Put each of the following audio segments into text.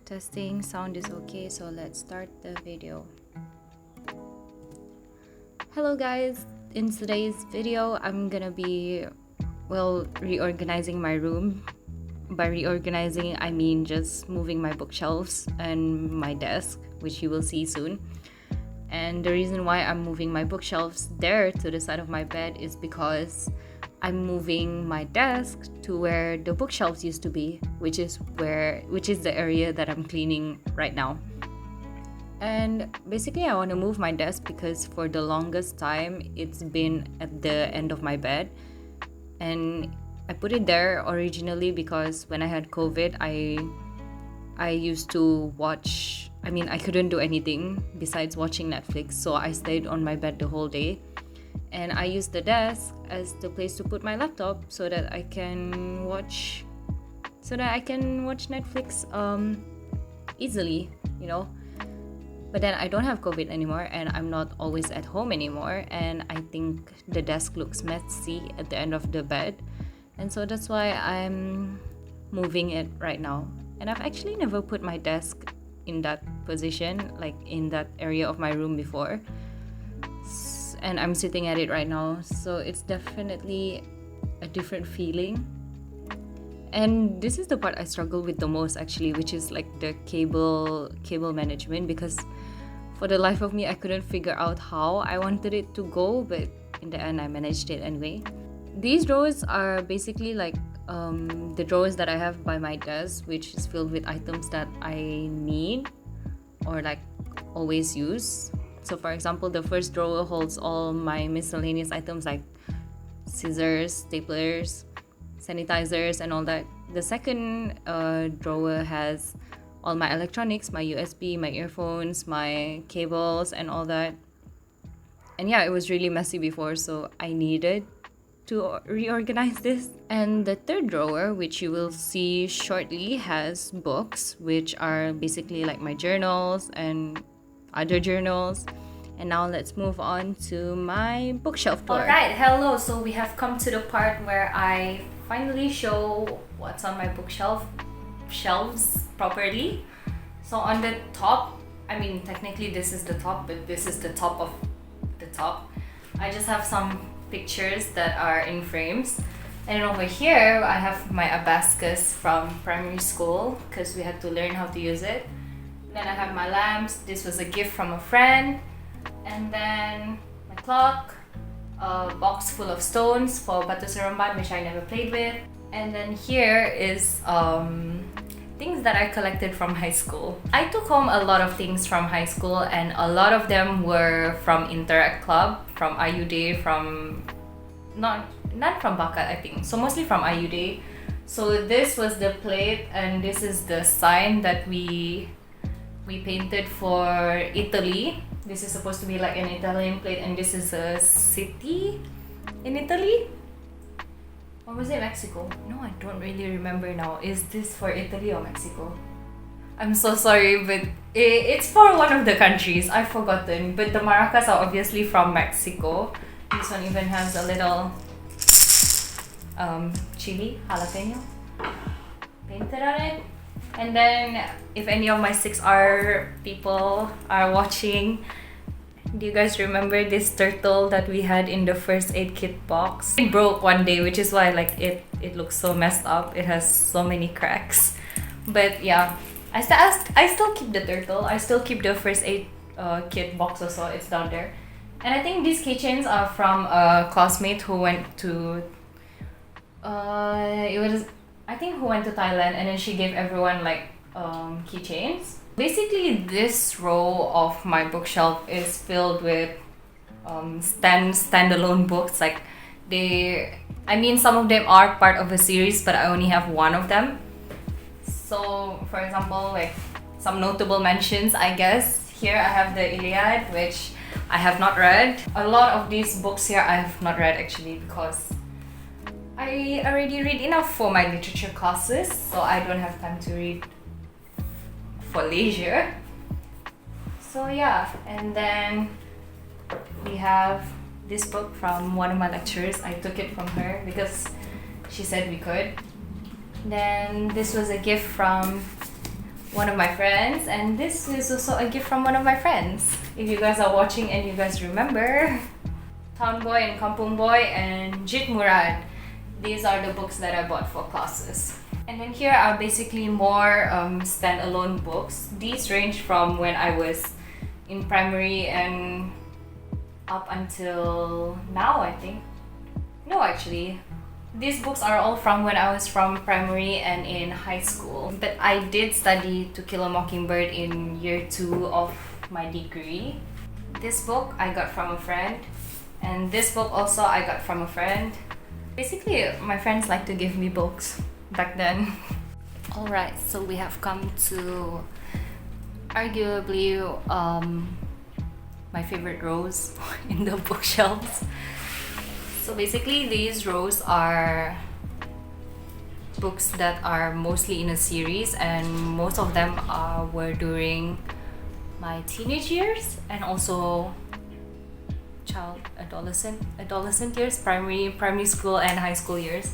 Testing, sound is okay, so let's start the video. Hello guys, in today's video I'm gonna be reorganizing my room. By reorganizing I mean just moving my bookshelves and my desk, which you will see soon. And the reason why I'm moving my bookshelves there to the side of my bed is because I'm moving my desk to where the bookshelves used to be, which is the area that I'm cleaning right now. And basically I want to move my desk because for the longest time it's been at the end of my bed. And I put it there originally because when I had COVID, I used to watch, I couldn't do anything besides watching Netflix, so I stayed on my bed the whole day. And I used the desk as the place to put my laptop so that I can watch Netflix easily, But then I don't have COVID anymore and I'm not always at home anymore, and I think the desk looks messy at the end of the bed. And so that's why I'm moving it right now. And I've actually never put my desk in that position, like in that area of my room before. And I'm sitting at it right now, so it's definitely a different feeling. And this is the part I struggle with the most actually, which is like the cable management, because for the life of me I couldn't figure out how I wanted it to go, but in the end I managed it anyway. These drawers are basically like the drawers that I have by my desk, which is filled with items that I need or like always use. So for example, the first drawer holds all my miscellaneous items like scissors, staplers, sanitizers and all that. The second drawer has all my electronics, my USB, my earphones, my cables and all that. And yeah, it was really messy before, so I needed to reorganize this. And the third drawer, which you will see shortly, has books, which are basically like my journals and other journals. And now let's move on to my bookshelf tour. Alright, hello. So we have come to the part where I finally show what's on my shelves properly. So on the top, technically this is the top, but this is the top of the top. I just have some pictures that are in frames. And over here, I have my abacus from primary school because we had to learn how to use it. Then I have my lamps. This was a gift from a friend. And then my clock, a box full of stones for Batu Seremban, which I never played with. And then here is things that I collected from high school. I took home a lot of things from high school, and a lot of them were from Interact Club, from IUD, from not from Bakat, I think. So mostly from IUD. So this was the plate, and this is the sign that we painted for Italy. This is supposed to be like an Italian plate, and this is a city in Italy. Or was it Mexico? No, I don't really remember now. Is this for Italy or Mexico? I'm so sorry, but it's for one of the countries. I've forgotten. But the maracas are obviously from Mexico. This one even has a little chili, jalapeno painted on it. And then, if any of my 6R people are watching, do you guys remember this turtle that we had in the first aid kit box? It broke one day, which is why it looks so messed up. It has so many cracks. But yeah, I still keep the turtle. I still keep the first aid kit box also. It's down there. And I think these keychains are from a classmate who went to who went to Thailand, and then she gave everyone like keychains. Basically, this row of my bookshelf is filled with standalone books. Like some of them are part of a series, but I only have one of them. So, for example, like some notable mentions, I guess. Here I have the Iliad, which I have not read. A lot of these books here I have not read actually because I already read enough for my literature classes, so I don't have time to read for leisure. So yeah, and then we have this book from one of my lecturers. I took it from her because she said we could. Then this was a gift from one of my friends, and this is also a gift from one of my friends. If you guys are watching and you guys remember, Town Boy and Kampung Boy and Jit Murad. These are the books that I bought for classes. And then here are basically more standalone books. These range from when I was in primary and up until now, I think. No, actually. These books are all from when I was from primary and in high school. But I did study To Kill a Mockingbird in year 2 of my degree. This book I got from a friend. And this book also I got from a friend. Basically, my friends like to give me books back then. Alright, so we have come to arguably my favorite rows in the bookshelves. So basically, these rows are books that are mostly in a series, and most of them were during my teenage years and also adolescent years, primary school and high school years.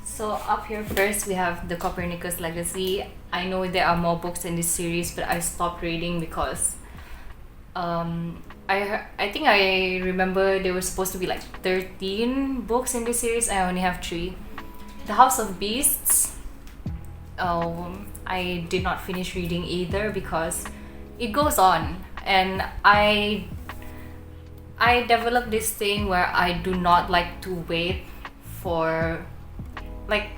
So up here first we have The Copernicus Legacy. I know there are more books in this series, but I stopped reading because I think I remember there were supposed to be like 13 books in this series. I only have 3. The House of Beasts, I did not finish reading either because it goes on, and I developed this thing where I do not like to wait for, like,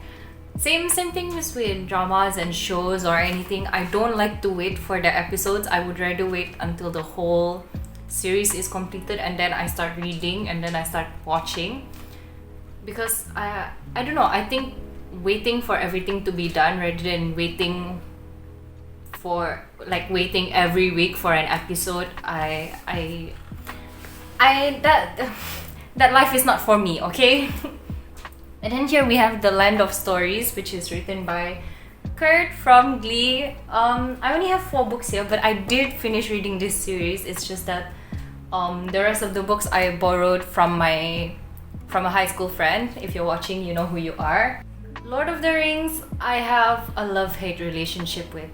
same thing with dramas and shows or anything. I don't like to wait for the episodes. I would rather wait until the whole series is completed and then I start reading and then I start watching, because I don't know, I think waiting for everything to be done rather than waiting every week for an episode, that life is not for me, okay? And then here we have The Land of Stories, which is written by Kurt from Glee. I only have 4 books here, but I did finish reading this series. It's just that the rest of the books I borrowed from a high school friend. If you're watching, you know who you are. Lord of the Rings, I have a love-hate relationship with,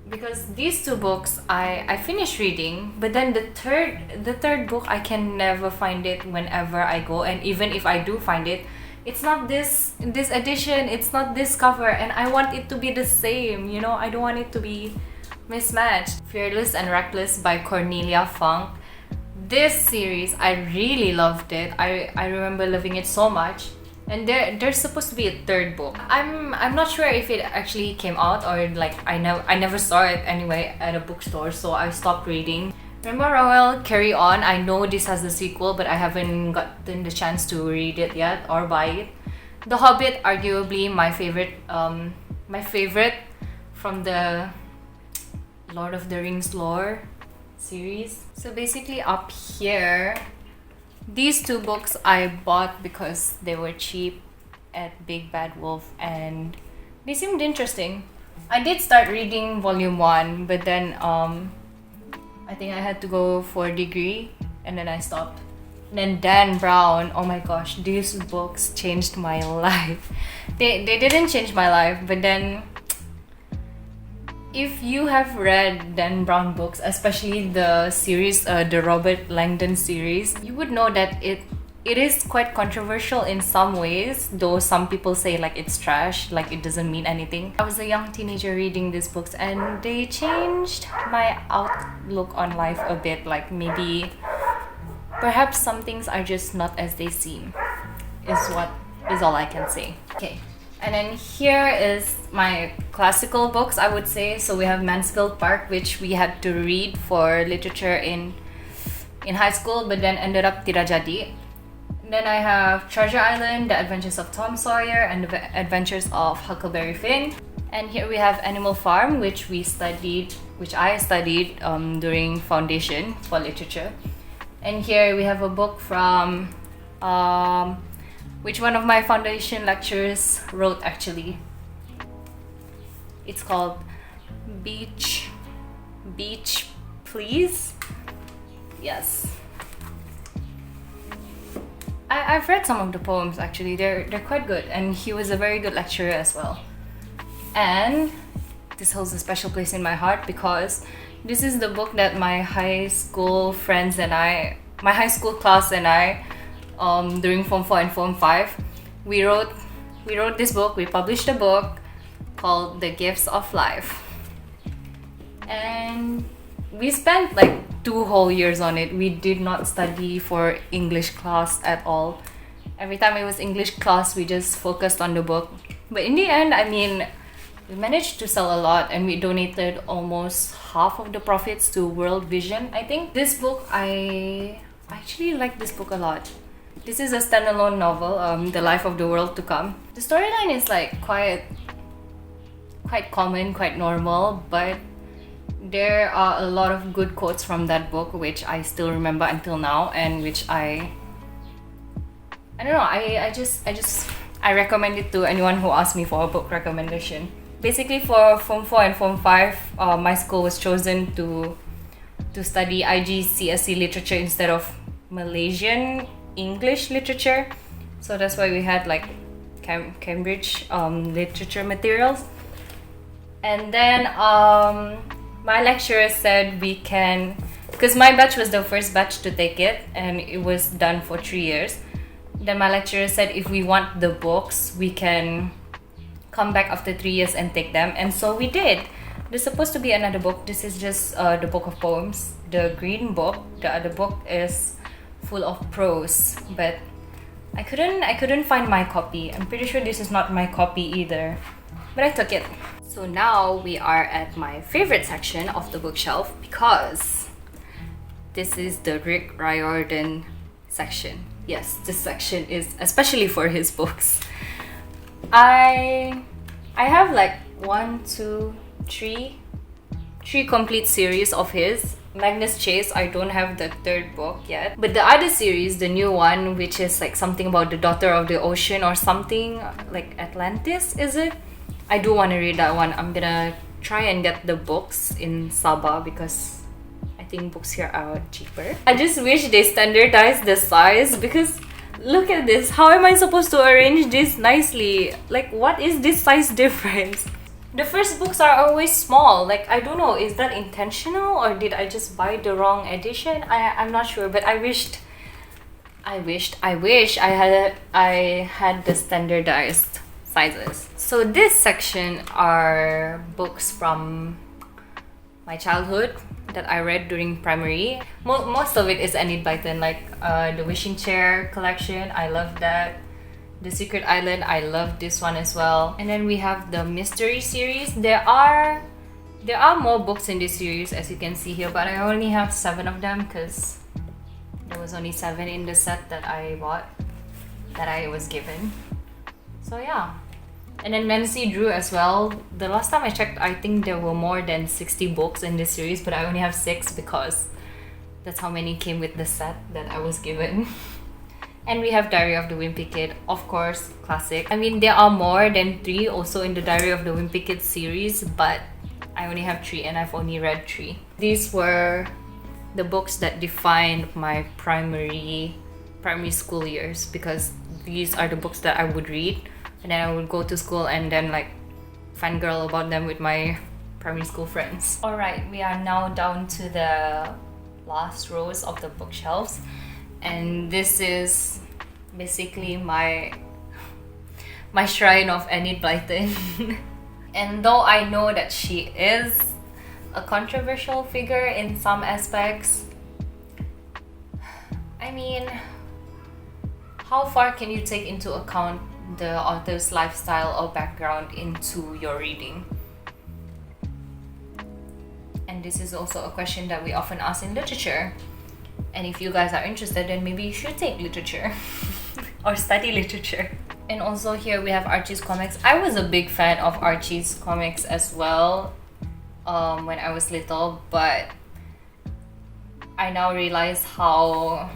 because these 2 books I finished reading, but then the third book I can never find it whenever I go, and even if I do find it, it's not this edition, it's not this cover, and I want it to be the same, you know. I don't want it to be mismatched. Fearless and Reckless by Cornelia Funk. This series, I really loved it. I remember loving it so much. And there's supposed to be a 3rd book. I'm not sure if it actually came out, or like I never saw it anyway at a bookstore, so I stopped reading. Royal, Carry On. I know this has a sequel, but I haven't gotten the chance to read it yet or buy it. The Hobbit, arguably my favorite from the Lord of the Rings lore series. So basically up here, these 2 books I bought because they were cheap at Big Bad Wolf and they seemed interesting. I did start reading volume 1, but then I think I had to go for a degree and then I stopped. And then Dan Brown, oh my gosh, these books changed my life. They didn't change my life, but then if you have read Dan Brown books, especially the series, the Robert Langdon series, you would know that it is quite controversial in some ways, though some people say like it's trash, like it doesn't mean anything. I was a young teenager reading these books and they changed my outlook on life a bit. Like maybe perhaps some things are just not as they seem, is all I can say. Okay. And then here is my classical books, I would say. So we have Mansfield Park, which we had to read for literature in high school, but then ended up tidak jadi. Then I have Treasure Island, The Adventures of Tom Sawyer, and The Adventures of Huckleberry Finn. And here we have Animal Farm, which I studied during foundation for literature. And here we have a book from which one of my foundation lecturers wrote actually. It's called Beach Please. Yes. I've read some of the poems actually. They're quite good, and he was a very good lecturer as well. And this holds a special place in my heart because this is the book that my high school friends and my high school class and I, during Form 4 and Form 5, we wrote this book. We published a book called The Gifts of Life. And we spent like 2 whole years on it. We did not study for English class at all. Every time it was English class, we just focused on the book. But in the end, I mean, we managed to sell a lot and we donated almost half of the profits to World Vision. I think this book, I actually like this book a lot. This is a standalone novel, The Life of the World to Come. The storyline is like quite common, quite normal, but there are a lot of good quotes from that book which I still remember until now, and which I don't know, I recommend it to anyone who asks me for a book recommendation. Basically, for Form 4 and Form 5, my school was chosen to study IGCSE literature instead of Malaysian English literature. So that's why we had like Cambridge literature materials. And then my lecturer said we can, because my batch was the first batch to take it and it was done for 3 years. Then my lecturer said if we want the books, we can come back after 3 years and take them. And so we did. There's supposed to be another book. This is just the book of poems, the green book. The other book is full of prose, but I couldn't find my copy. I'm pretty sure this is not my copy either, but I took it. So now we are at my favorite section of the bookshelf because this is the Rick Riordan section. Yes, this section is especially for his books. I have like 3 complete series of his. Magnus Chase, I don't have the 3rd book yet. But the other series, the new one, which is like something about the daughter of the ocean or something, like Atlantis, is it? I do want to read that one. I'm gonna try and get the books in Sabah because I think books here are cheaper. I just wish they standardized the size because look at this. How am I supposed to arrange this nicely? Like, what is this size difference? The first books are always small. Like, I don't know, is that intentional or did I just buy the wrong edition? I'm not sure, but I wish I had the standardized sizes. So this section are books from my childhood that I read during primary. Most of it is Enid Blyton, like the Wishing Chair collection. I love that. The Secret Island, I love this one as well. And then we have the Mystery series. There are more books in this series, as you can see here, but I only have 7 of them because there was only 7 in the set that I bought, that I was given. So yeah. And then Nancy Drew as well. The last time I checked, I think there were more than 60 books in this series, but I only have 6 because that's how many came with the set that I was given. And we have Diary of the Wimpy Kid, of course, classic. I mean, there are more than 3 also in the Diary of the Wimpy Kid series, but I only have 3 and I've only read 3. These were the books that defined my primary school years because these are the books that I would read and then I would go to school and then like fangirl about them with my primary school friends. Alright, we are now down to the last rows of the bookshelves. And this is basically my shrine of Enid Blyton. And though I know that she is a controversial figure in some aspects, I mean, how far can you take into account the author's lifestyle or background into your reading? And this is also a question that we often ask in literature. And if you guys are interested, then maybe you should take literature or study literature. And also here we have Archie's comics. I was a big fan of Archie's comics as well when I was little, but I now realize how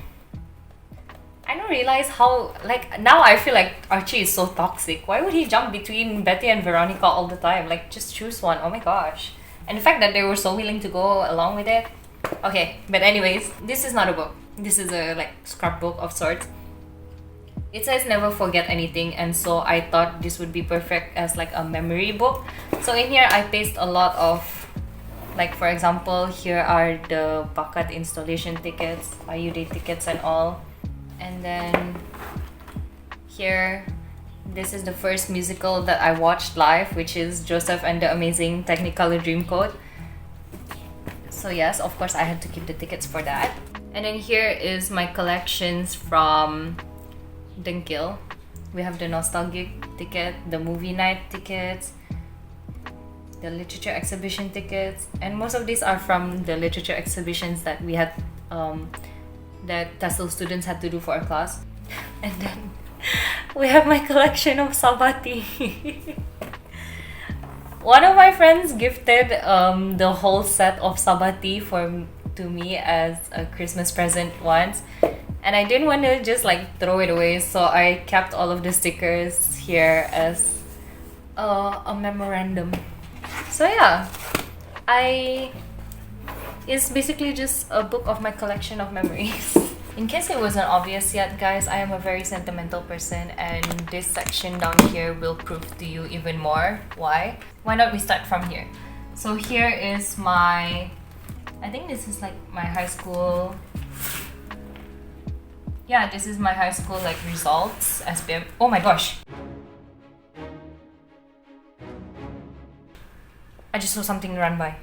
like now I feel like Archie is so toxic. Why would he jump between Betty and Veronica all the time? Like, just choose one. Oh my gosh. And the fact that they were so willing to go along with it. Okay, but anyways, this is not a book. This is a like scrapbook of sorts. It says never forget anything, and so I thought this would be perfect as like a memory book. So in here I paste a lot of, like for example, here are the Bakat installation tickets, IU Day tickets and all. And then here, this is the first musical that I watched live, which is Joseph and the Amazing Technicolor Dreamcoat. So yes, of course I had to keep the tickets for that. And then here is my collections from Dengkil. We have the nostalgic ticket, the movie night tickets, the literature exhibition tickets, and most of these are from the literature exhibitions that we had, that TESOL students had to do for our class. And then we have my collection of sabati. One of my friends gifted the whole set of sabati to me as a Christmas present once, and I didn't want to just like throw it away, so I kept all of the stickers here as a memorandum. So yeah, it's basically just a book of my collection of memories. In case it wasn't obvious yet, guys, I am a very sentimental person, and this section down here will prove to you even more why. Why not we start from here? So here is I think this is like my high school. Yeah, this is my high school like results, SPM. Oh my gosh! I just saw something run by.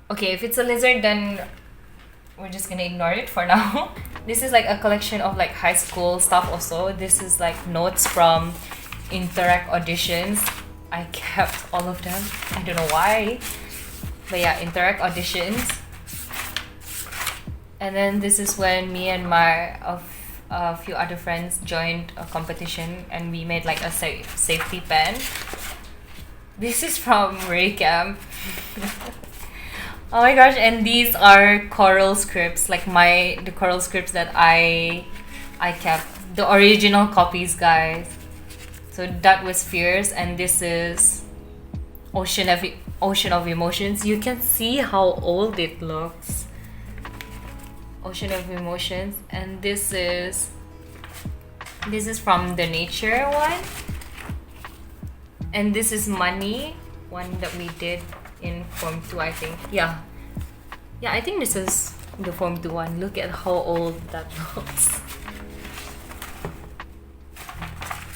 Okay, if it's a lizard, then we're just gonna ignore it for now. This is like a collection of like high school stuff also. This is like notes from Interact auditions. I kept all of them. I don't know why. But yeah, Interact auditions. And then this is when me and a few other friends joined a competition, and we made like a safety pen. This is from Ray Camp. Oh my gosh, and these are choral scripts, like the choral scripts that I kept. The original copies, guys. So that was Fierce, and this is Ocean of Emotions. You can see how old it looks. Ocean of Emotions, and this is from the Nature one. And this is Money, one that we did in Form 2, I think. Yeah, I think this is the Form 2 one. Look at how old that looks.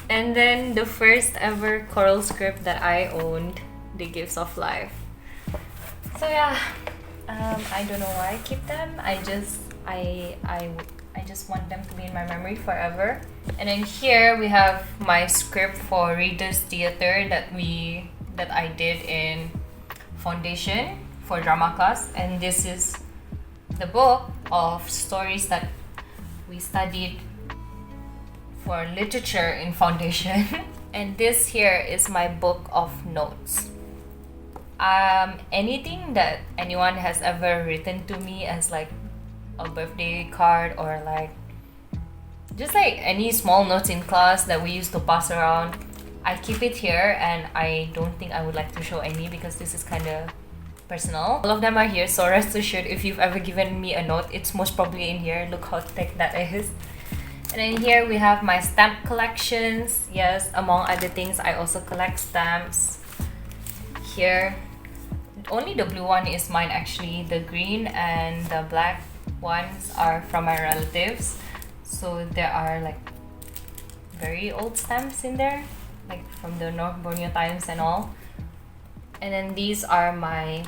And then the first ever choral script that I owned, The Gifts of Life. So yeah, I don't know why I keep them. I just want them to be in my memory forever. And then here we have my script for Readers Theatre that I did in Foundation for drama class, and this is the book of stories that we studied for literature in Foundation. And this here is my book of notes. Anything that anyone has ever written to me as like a birthday card, or like just like any small notes in class that we used to pass around, I keep it here, and I don't think I would like to show any because this is kind of personal. All of them are here, so rest assured if you've ever given me a note, it's most probably in here. Look how thick that is. And then here we have my stamp collections. Yes, among other things, I also collect stamps. Here, only the blue one is mine actually. The green and the black ones are from my relatives. So there are like very old stamps in there, like from the North Borneo times and all. And then these are my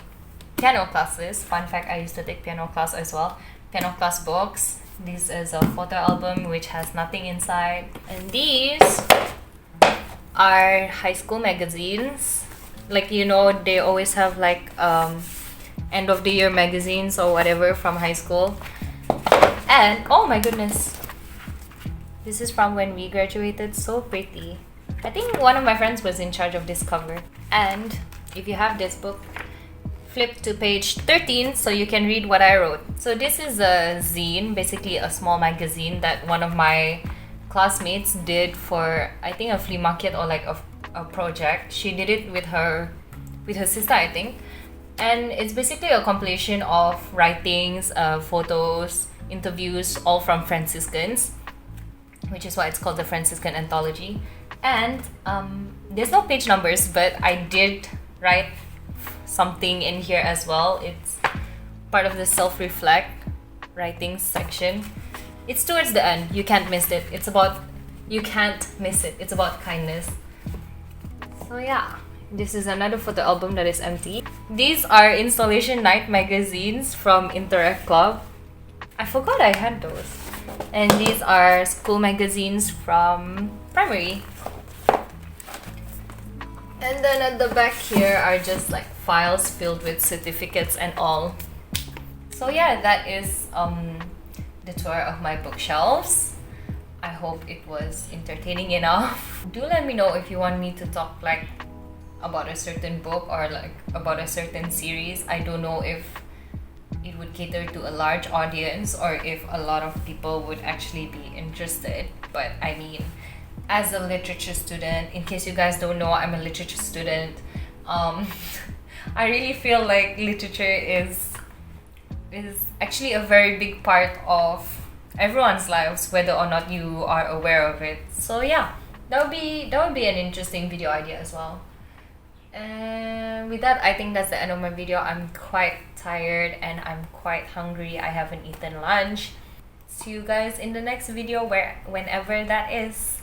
piano classes. Fun fact, I used to take piano class as well. Piano class books. This is a photo album which has nothing inside. And these are high school magazines. Like, you know, they always have like end of the year magazines or whatever from high school. And oh my goodness, this is from when we graduated. So pretty. I think one of my friends was in charge of this cover. And if you have this book, flip to page 13 so you can read what I wrote. So this is a zine, basically a small magazine that one of my classmates did for, I think, a flea market or like a project. She did it with her sister, I think. And it's basically a compilation of writings, photos, interviews, all from Franciscans. which is why it's called the Franciscan Anthology. And there's no page numbers, but I did write something in here as well. It's part of the self-reflect writing section. It's towards the end. You can't miss it. You can't miss it. It's about kindness. So yeah, this is another photo album that is empty. These are installation night magazines from Interact Club. I forgot I had those. And these are school magazines from primary. And then at the back here are just like files filled with certificates and all. So yeah, that is the tour of my bookshelves. I hope it was entertaining enough. Do let me know if you want me to talk like about a certain book or like about a certain series. I don't know if it would cater to a large audience or if a lot of people would actually be interested. But I mean, as a literature student, in case you guys don't know, I'm a literature student. I really feel like literature is actually a very big part of everyone's lives, whether or not you are aware of it. So yeah, that would be an interesting video idea as well. And with that, I think that's the end of my video. I'm quite tired and I'm quite hungry. I haven't eaten lunch. See you guys in the next video, whenever that is.